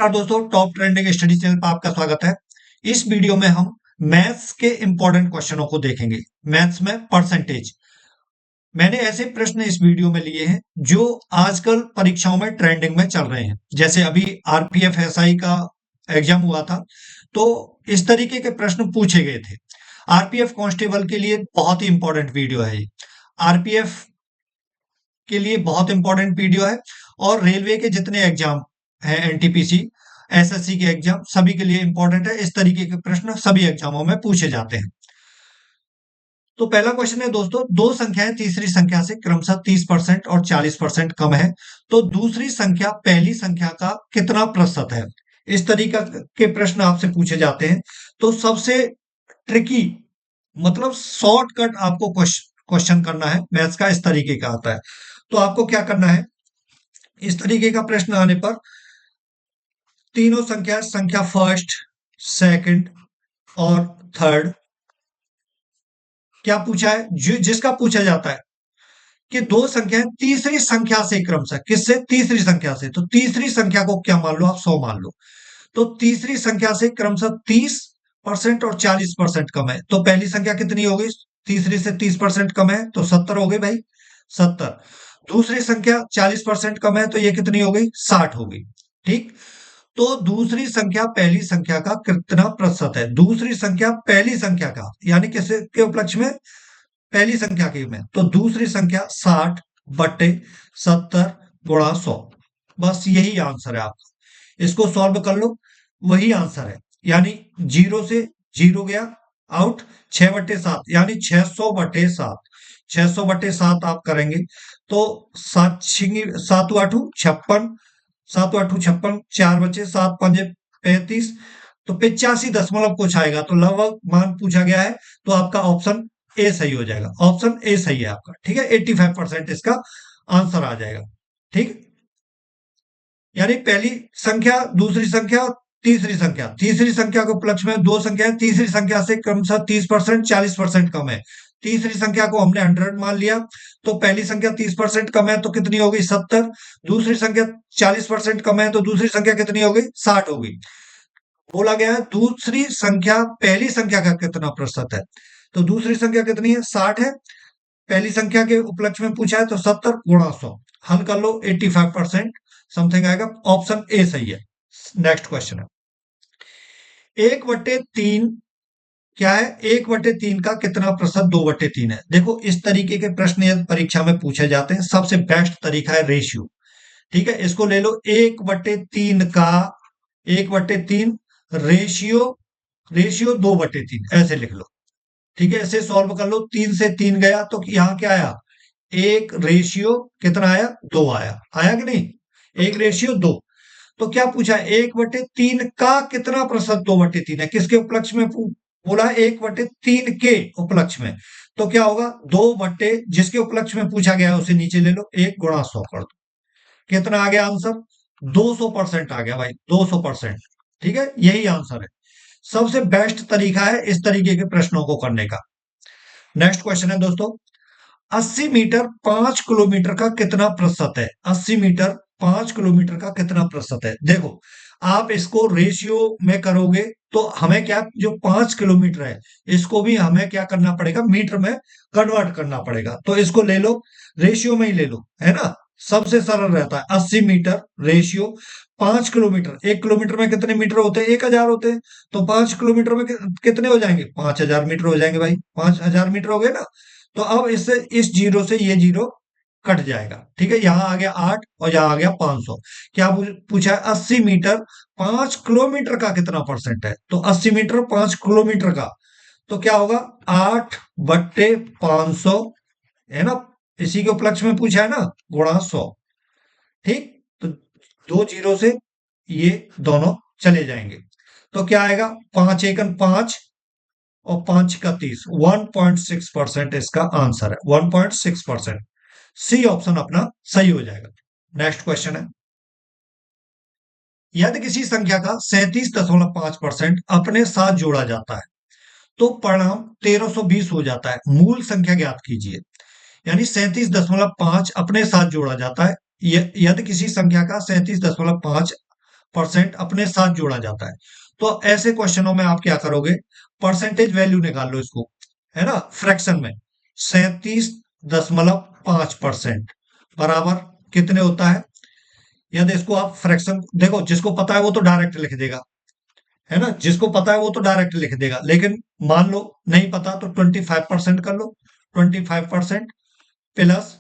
नमस्कार दोस्तों, top trending study channel पर आपका स्वागत है। इस वीडियो में हम मैथ्स के इंपॉर्टेंट क्वेश्चनों को देखेंगे। मैथ्स में परसेंटेज। मैंने ऐसे प्रश्न इस वीडियो में लिए हैं जो आजकल परीक्षाओं में ट्रेंडिंग में चल रहे हैं। जैसे अभी आरपीएफ एसआई का एग्जाम हुआ था, तो इस तरीके के प्रश्न पूछे गए थे। आरपीएफ कांस्टेबल के लिए बहुत ही इंपॉर्टेंट वीडियो है ये। आरपीएफ के लिए बहुत इंपॉर्टेंट वीडियो है और रेलवे के जितने एग्जाम है, एनटीपीसी, एसएससी के एग्जाम, सभी के लिए इंपॉर्टेंट है। इस तरीके के प्रश्न सभी एग्जामों में पूछे जाते हैं। तो पहला क्वेश्चन है दोस्तों, दो संख्याएं तीसरी संख्या से क्रमशः 30% और 40% कम है, तो दूसरी संख्या पहली संख्या का कितना प्रतिशत है? इस तरीका के प्रश्न आपसे पूछे जाते हैं। तो सबसे ट्रिकी, मतलब शॉर्टकट आपको क्वेश्चन करना है मैथ्स का, इस तरीके का आता है। तो आपको क्या करना है, इस तरीके का प्रश्न आने पर तीनों संख्या फर्स्ट, सेकंड और थर्ड, क्या पूछा है, जिसका पूछा जाता है कि दो संख्याएं तीसरी संख्या से क्रमशः, किससे? तीसरी संख्या से। तो तीसरी संख्या को क्या मान लो आप, 100 मान लो। तो तीसरी संख्या से क्रमशः 30% और 40% कम है, तो पहली संख्या कितनी हो गई? तीसरी से 30% कम है तो 70 हो गई भाई, 70। दूसरी संख्या 40% कम है तो ये कितनी हो गई? 60 हो गई। ठीक, तो दूसरी संख्या पहली संख्या का कितना प्रतिशत है? दूसरी संख्या पहली संख्या का, यानी किसके के उपलक्ष्य में? पहली संख्या के में। तो दूसरी संख्या 60/70 गुणा 100। बस यही आंसर है आपका। इसको सॉल्व कर लो, वही आंसर है। यानी 0 से 0 गया आउट, 6/7 यानी 600/7। 600/7 आप करेंगे तो 7 7 56, 4 बचे, 7 5 35, तो 85 कुछ आएगा। तो लगभग मान पूछा गया है, तो आपका ऑप्शन ए सही हो जाएगा। ऑप्शन ए सही है आपका, ठीक है। 85% इसका आंसर आ जाएगा। ठीक, यानी पहली संख्या, दूसरी संख्या, तीसरी संख्या के उपलक्ष्य में दो संख्याएं तीसरी संख्या से क्रमशः 30%, 40% कम है। तीसरी संख्या को हमने 100 मान लिया, तो पहली संख्या 30% कम है तो कितनी हो गई? 70। दूसरी संख्या 40% कम है तो दूसरी संख्या कितनी हो गई? 60 हो गई। बोला गया है दूसरी संख्या पहली संख्या का कितना प्रतिशत है, तो दूसरी संख्या कितनी है? 60 है। पहली संख्या के उपलक्ष्य में पूछा है तो 70 गुणा 100, हल कर लो, 85% समथिंग आएगा। ऑप्शन ए सही है। नेक्स्ट क्वेश्चन है, 1/3 क्या है? 1/3 का कितना प्रतिशत 2/3 है? देखो, इस तरीके के प्रश्न यदि परीक्षा में पूछे जाते हैं, सबसे बेस्ट तरीका है रेशियो। ठीक है, इसको ले लो, 1/3 का 1/3 रेशियो, रेशियो 2/3, ऐसे लिख लो। ठीक है, इसे सॉल्व कर लो, 3 से 3 गया तो यहां क्या आया? 1 रेशियो कितना आया? 2 आया। आया कि नहीं? 1/2। तो क्या पूछा है? 1/3 का कितना प्रतिशत 2/3 है? किसके उपलक्ष्य में बोला? 1/3 के उपलक्ष्य में। तो क्या होगा? 2 बट्टे जिसके उपलक्ष्य में पूछा गया है उसे नीचे ले लो, 1 गुणा 100 कर दो। कितना आ गया आंसर? 200% आ गया भाई, 200%। ठीक है, यही आंसर है। सबसे बेस्ट तरीका है इस तरीके के प्रश्नों को करने का। नेक्स्ट क्वेश्चन है दोस्तों, 80 मीटर 5 किलोमीटर का कितना प्रतिशत है? 80 मीटर 5 किलोमीटर का कितना प्रतिशत है? देखो, आप इसको रेशियो में करोगे तो हमें क्या, जो 5 किलोमीटर है इसको भी हमें क्या करना पड़ेगा? मीटर में कन्वर्ट करना पड़ेगा। तो इसको ले लो, रेशियो में ही ले लो, है ना, सबसे सरल रहता है। 80 मीटर रेशियो 5 किलोमीटर, 1 किलोमीटर में कितने मीटर होते हैं? 1000 होते हैं। तो 5 किलोमीटर में कितने हो जाएंगे? 5000 मीटर हो जाएंगे भाई, 5000 मीटर हो गए ना। तो अब इससे, इस जीरो से ये जीरो कट जाएगा। ठीक है, यहां आ गया 8 और यहां आ गया 500। क्या पूछा है? 80 मीटर 5 किलोमीटर का कितना परसेंट है? तो 80 मीटर 5 किलोमीटर का, तो क्या होगा? 8/500, है ना, इसी के उपलक्ष्य में पूछा है ना, गुणा 100। ठीक, तो दो जीरो से ये दोनों चले जाएंगे, तो क्या आएगा? 5 एकन 5 और 5 का 30, 1.6% इसका आंसर है। 1.6%, सी ऑप्शन अपना सही हो जाएगा। नेक्स्ट क्वेश्चन है, यदि किसी संख्या का 37.5% अपने साथ जोड़ा जाता है तो परिणाम 1320 हो जाता है। मूल संख्या ज्ञात कीजिए। यानी 37.5 अपने साथ जोड़ा जाता है। यदि किसी संख्या का 37.5 परसेंट अपने साथ जोड़ा जाता है। तो ऐसे क्वेश्चनों में आप क्या करोगे, परसेंटेज वैल्यू निकाल लो इसको, है ना, फ्रैक्शन में 37.5% बराबर कितने होता है। यदि इसको आप फ्रैक्शन देखो, जिसको पता है वो तो डायरेक्ट लिख देगा, है ना, जिसको पता है वो तो डायरेक्ट लिख देगा, लेकिन मान लो नहीं पता तो 25% कर लो। 25% प्लस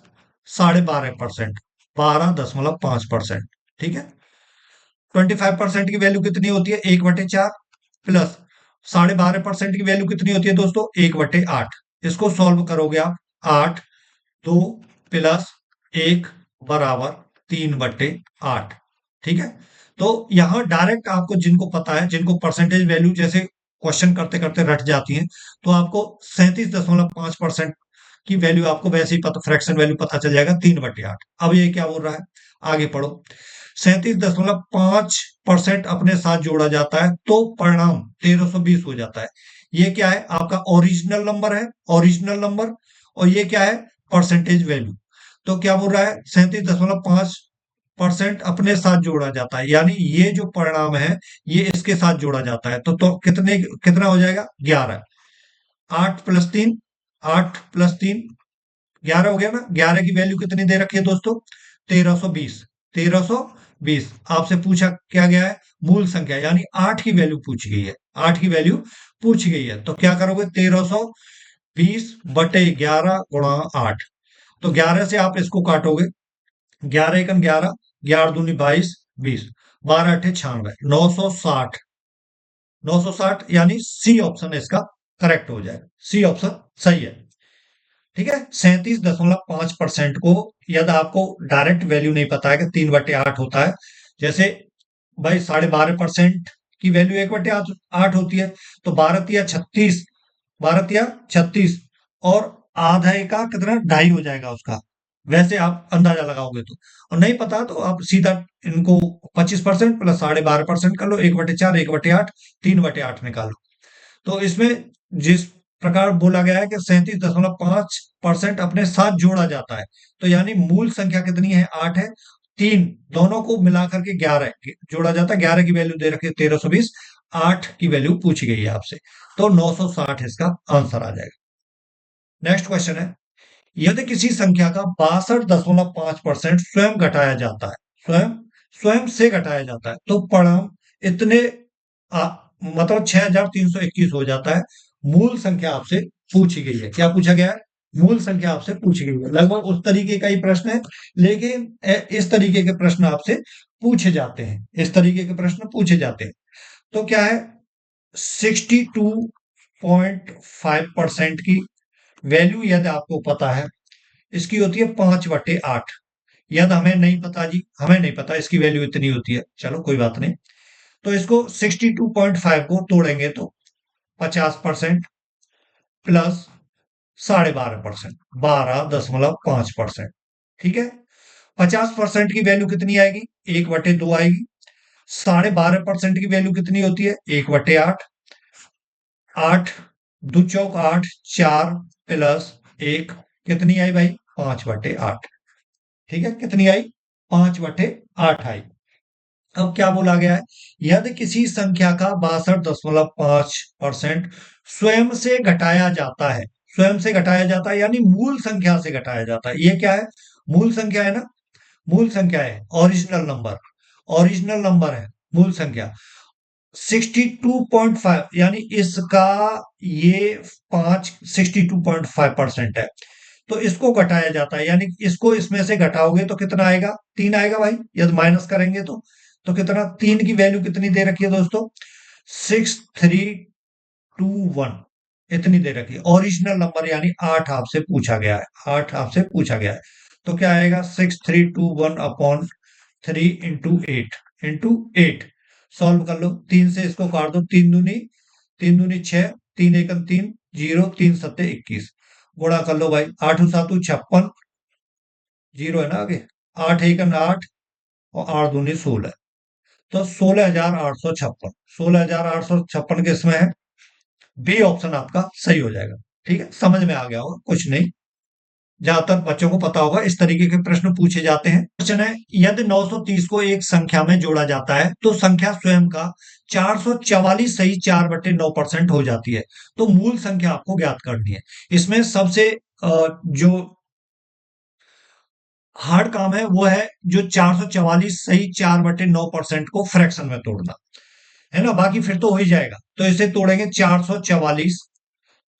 12.5%, 12.5%, ठीक है। 25% की वैल्यू कितनी होती है, 1/4 प्लस 12.5% की वैल्यू कितनी होती है दोस्तों, 1/8। इसको सॉल्व करोगे आप, 8 2 प्लस 1 बराबर 3/8, ठीक है। तो यहां डायरेक्ट आपको, जिनको पता है, जिनको परसेंटेज वैल्यू जैसे क्वेश्चन करते करते रट जाती है, तो आपको 37.5% की वैल्यू आपको वैसे ही पता, फ्रैक्शन वैल्यू पता चल जाएगा, 3/8। अब ये क्या बोल रहा है, आगे पढ़ो। 37.5% अपने साथ जोड़ा जाता है तो परिणाम 1320 हो जाता है। ये क्या है, आपका ओरिजिनल नंबर है, ओरिजिनल नंबर, और ये क्या है, परसेंटेज वैल्यू। तो क्या बोल रहा है, 37.5% अपने साथ जोड़ा जाता है, यानी ये जो परिणाम है ये इसके साथ जोड़ा जाता है। तो कितना हो जाएगा, 11। 8 + 3, 8 + 3 11 हो गया ना। 11 की वैल्यू कितनी दे रखी है दोस्तों, 1320। 1320 आपसे पूछा क्या गया है, मूल संख्या, यानी 8 की वैल्यू पूछी गई है, 8 की वैल्यू पूछी गई है। तो क्या करोगे, 1320/11 गुणा 8। तो 11 से आप इसको काटोगे, 11 × 11, 11 दूनी 22, 20, 12 × 8 = 96, 960। 960 यानी सी ऑप्शन इसका करेक्ट हो जाएगा, सी ऑप्शन सही है, ठीक है। 37.5% को, यदि आपको डायरेक्ट वैल्यू नहीं पता है कि 3/8 होता है, जैसे भाई 12.5% की वैल्यू 1/8 होती है, तो 12 × 36, 12 × 36, और आधे का कितना, ढाई हो जाएगा उसका, वैसे आप अंदाजा लगाओगे तो। और नहीं पता तो आप सीधा इनको 25% प्लस 12.5% कर लो, 1/4, 1/8, 3/8 निकालो। तो इसमें जिस प्रकार बोला गया है कि 37.5% अपने साथ जोड़ा जाता है, तो यानी मूल संख्या कितनी है, 8 है। तीन दोनों को मिलाकर के 11 जोड़ा जाता है। 11 की वैल्यू दे रखी है 1320, 8 की वैल्यू पूछी गई है आपसे, तो 960 इसका आंसर आ जाएगा। नेक्स्ट क्वेश्चन है, यदि किसी संख्या का 62.5% स्वयं घटाया जाता है, स्वयं स्वयं से घटाया जाता है, तो परिणाम इतने आ, मतलब 6321 हो जाता है। मूल संख्या आपसे पूछी गई है, क्या पूछा गया है, मूल संख्या आपसे पूछी गई है। लगभग उस तरीके का ही प्रश्न है, लेकिन इस तरीके के प्रश्न आपसे पूछे जाते हैं, इस तरीके के प्रश्न पूछे जाते हैं। तो क्या है, 62.5% की वैल्यू यदि आपको पता है, इसकी होती है 5/8। यदि हमें नहीं पता जी, हमें नहीं पता इसकी वैल्यू इतनी होती है, चलो कोई बात नहीं। तो इसको 62.5 को तोड़ेंगे तो 50% प्लस 12.5%, 12.5%, ठीक है। 50% की वैल्यू कितनी आएगी, 1/2 आएगी। 12.5% की वैल्यू कितनी होती है, 1/8। 8 2 चौक 8, 4 प्लस 1 कितनी आई भाई, 5/8, ठीक है। कितनी आई, 5/8 आई। अब क्या बोला गया है, यदि किसी संख्या का 62.5% स्वयं से घटाया जाता है, स्वयं से घटाया जाता है यानी मूल संख्या से घटाया जाता है। ये क्या है, मूल संख्या है ना, मूल संख्या है, ओरिजिनल नंबर, ओरिजिनल नंबर है मूल संख्या। 62.5 यानी इसका ये 62.5% है, तो इसको घटाया जाता है, यानी इसको इसमें से घटाओगे तो कितना आएगा, 3 आएगा भाई, यदि माइनस करेंगे तो कितना, 3 की वैल्यू कितनी दे रखी है दोस्तों, 6321 इतनी दे रखी है। ओरिजिनल नंबर यानी 8 आपसे पूछा गया है, 8 आपसे पूछा गया है। तो क्या आएगा, 6321/3 इंटू 8 सॉल्व कर लो। 3 से इसको काट दो, 3 दूनी 6, 3 × 1 = 3, 0, 3 × 7 = 21, गुणा कर लो भाई, 8 × 7 = 56, 0 है ना आगे, 8 × 1 = 8, और 8 दूनी 16, तो 16,856, 16,856 के इसमें है, बी ऑप्शन आपका सही हो जाएगा। ठीक है, समझ में आ गया होगा, कुछ नहीं। ज्यादातर बच्चों को पता होगा, इस तरीके के प्रश्न पूछे जाते हैं। क्वेश्चन है, यदि 930 को एक संख्या में जोड़ा जाता है तो संख्या स्वयं का 444 सही 4/9% हो जाती है। तो मूल संख्या आपको ज्ञात करनी है। इसमें सबसे जो हार्ड काम है वो है जो 444 सही 4/9% को फ्रैक्शन में तोड़ना, है ना। बाकी फिर तो हो ही जाएगा। तो इसे तोड़ेंगे 444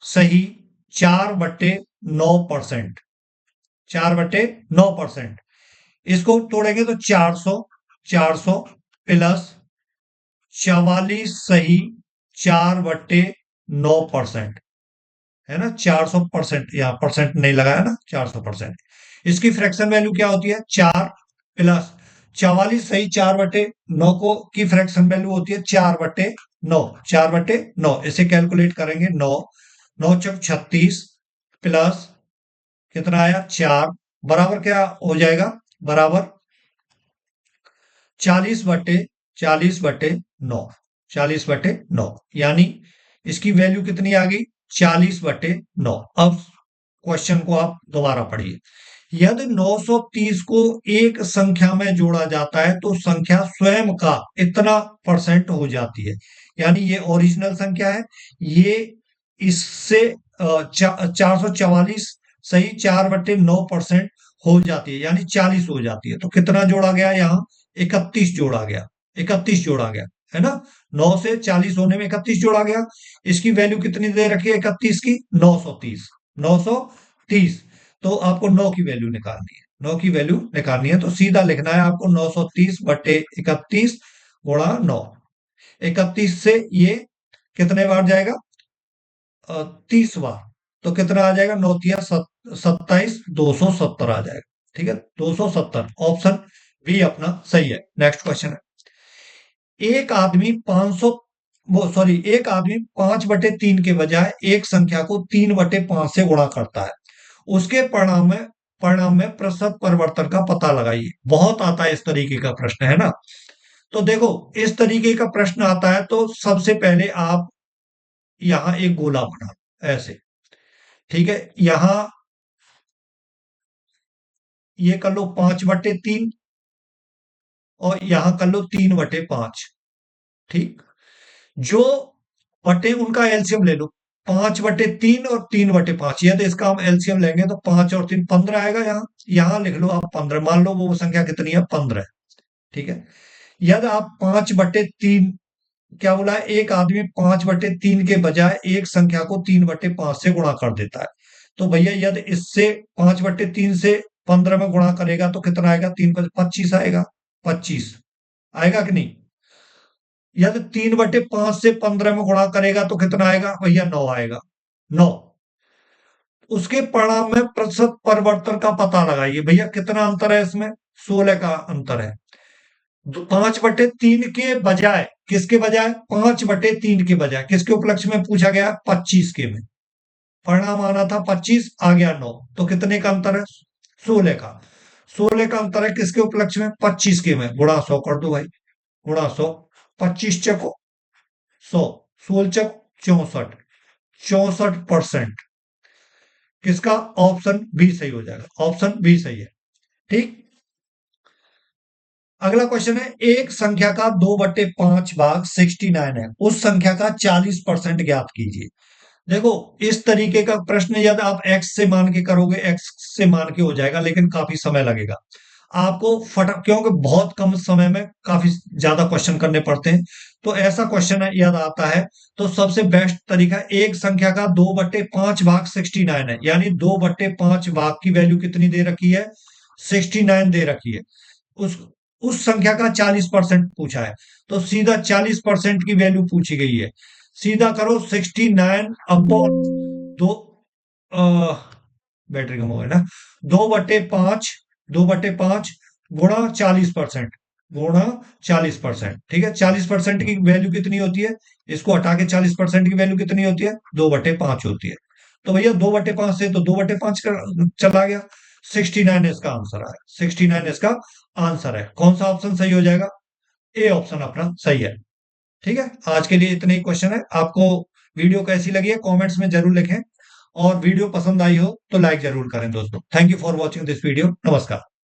सही 4/9%, 4/9%। इसको तोड़ेंगे तो 400, 400 प्लस 44 सही 4/9%, है ना। 400%, यहाँ परसेंट नहीं लगाया ना, 400%। इसकी फ्रैक्शन वैल्यू क्या होती है, 4 प्लस 44 सही 4/9 को की फ्रैक्शन वैल्यू होती है 4/9, 4/9। इसे कैलकुलेट करेंगे, 9 9 चौक 36 प्लस कितना आया 4, बराबर क्या हो जाएगा, बराबर 40/9, 40/9। यानी इसकी वैल्यू कितनी आ गई, 40/9। अब क्वेश्चन को आप दोबारा पढ़िए। यदि 930 को एक संख्या में जोड़ा जाता है तो संख्या स्वयं का इतना परसेंट हो जाती है। यानी ये ओरिजिनल संख्या है, ये इससे 444 सही 4/9% हो जाती है, यानी 40 हो जाती है। तो कितना जोड़ा गया यहाँ, 31 जोड़ा गया, 31 जोड़ा गया, है ना। 9 से 40 होने में 31 जोड़ा गया। इसकी वैल्यू कितनी दे रखी है 31 की, 930, 930। तो आपको 9 की वैल्यू निकालनी है, 9 की वैल्यू निकालनी है। तो सीधा लिखना है आपको 930/31 गुणा 9। 31 से ये कितने बार जाएगा, 30 बार। तो कितना आ जाएगा, 9 तिया 27, 270 आ जाएगा। ठीक है, 270। ऑप्शन बी अपना सही है। नेक्स्ट क्वेश्चन है, एक आदमी 500 वो सॉरी एक आदमी 5/3 के बजाय एक संख्या को 3/5 से गुणा करता है। उसके परिणाम में प्रतिशत परिवर्तन का पता लगाइए। बहुत आता है इस तरीके का प्रश्न, है ना। तो देखो, इस तरीके का प्रश्न आता है तो सबसे पहले आप यहां एक गोला बना ऐसे, ठीक है। यहां ये कर लो 5/3 और यहां कर लो 3/5। ठीक, जो बटे उनका एलसीएम ले लो, 5/3 और 3/5। यदि इसका हम एलसीएम लेंगे तो 5 और 3 15 आएगा। यहाँ यहां लिख लो आप 15, मान लो वो संख्या कितनी है, 15। ठीक है, यदि आप 5/3, क्या बोला है, एक आदमी 5/3 के बजाय एक संख्या को 3/5 से गुणा कर देता है। तो भैया यदि इससे 5/3 से 15 में गुणा करेगा तो कितना आएगा, 3/25 आएगा, 25 आएगा कि नहीं। यदि 3/5 से 15 में गुणा करेगा तो कितना आएगा भैया, 9 आएगा, 9। उसके परिणाम में प्रतिशत परिवर्तन का पता लगाइए। भैया कितना अंतर है इसमें, 16 का अंतर है। 5/3 के बजाय, किसके बजाय, 5/3 के बजाय किसके उपलक्ष्य में पूछा गया, 25 के में। परिणाम आना था 25, आ गया 9। तो कितने का अंतर है, 16 का। 16 का अंतर है किसके उपलक्ष्य में, 25 के में। गुणा 100 कर दो भाई, गुणा 100। 25 चको 100, 16 चक 64, 64%। किसका, ऑप्शन बी सही हो जाएगा, ऑप्शन बी सही है। ठीक, अगला क्वेश्चन है, एक संख्या का 2/5 भाग 69 है, उस संख्या का 40% ज्ञात कीजिए। देखो, इस तरीके का प्रश्न यदि आप एक्स से मान के करोगे, एक्स से मान के हो जाएगा, लेकिन काफी समय लगेगा आपको क्योंकि बहुत कम समय में काफी ज्यादा क्वेश्चन करने पड़ते हैं। तो ऐसा क्वेश्चन है यदि आता है तो सबसे बेस्ट तरीका, एक संख्या का 2/5 भाग 69 है, यानी 2/5 भाग की वैल्यू कितनी दे रखी है, 69 दे रखी है। उस उस संख्या का 40% पूछा है, तो सीधा 40% की वैल्यू पूछी गई है। सीधा करो 69 अपॉन दो, बैटरी कम हो गई ना, 2/5, 2/5 गुणा 40%, गुणा 40%। ठीक है, 40% की वैल्यू कितनी होती है, इसको हटा के 40% की वैल्यू कितनी होती है, 2/5 होती है। तो भैया 2/5 से तो 2/5 चला गया, 69 इसका आंसर है, 69 इसका आंसर है। कौन सा ऑप्शन सही हो जाएगा, ए ऑप्शन अपना सही है। ठीक है, आज के लिए इतने ही क्वेश्चन है। आपको वीडियो कैसी लगी है कमेंट्स में जरूर लिखें, और वीडियो पसंद आई हो तो लाइक जरूर करें दोस्तों। Thank you for watching this video. नमस्कार।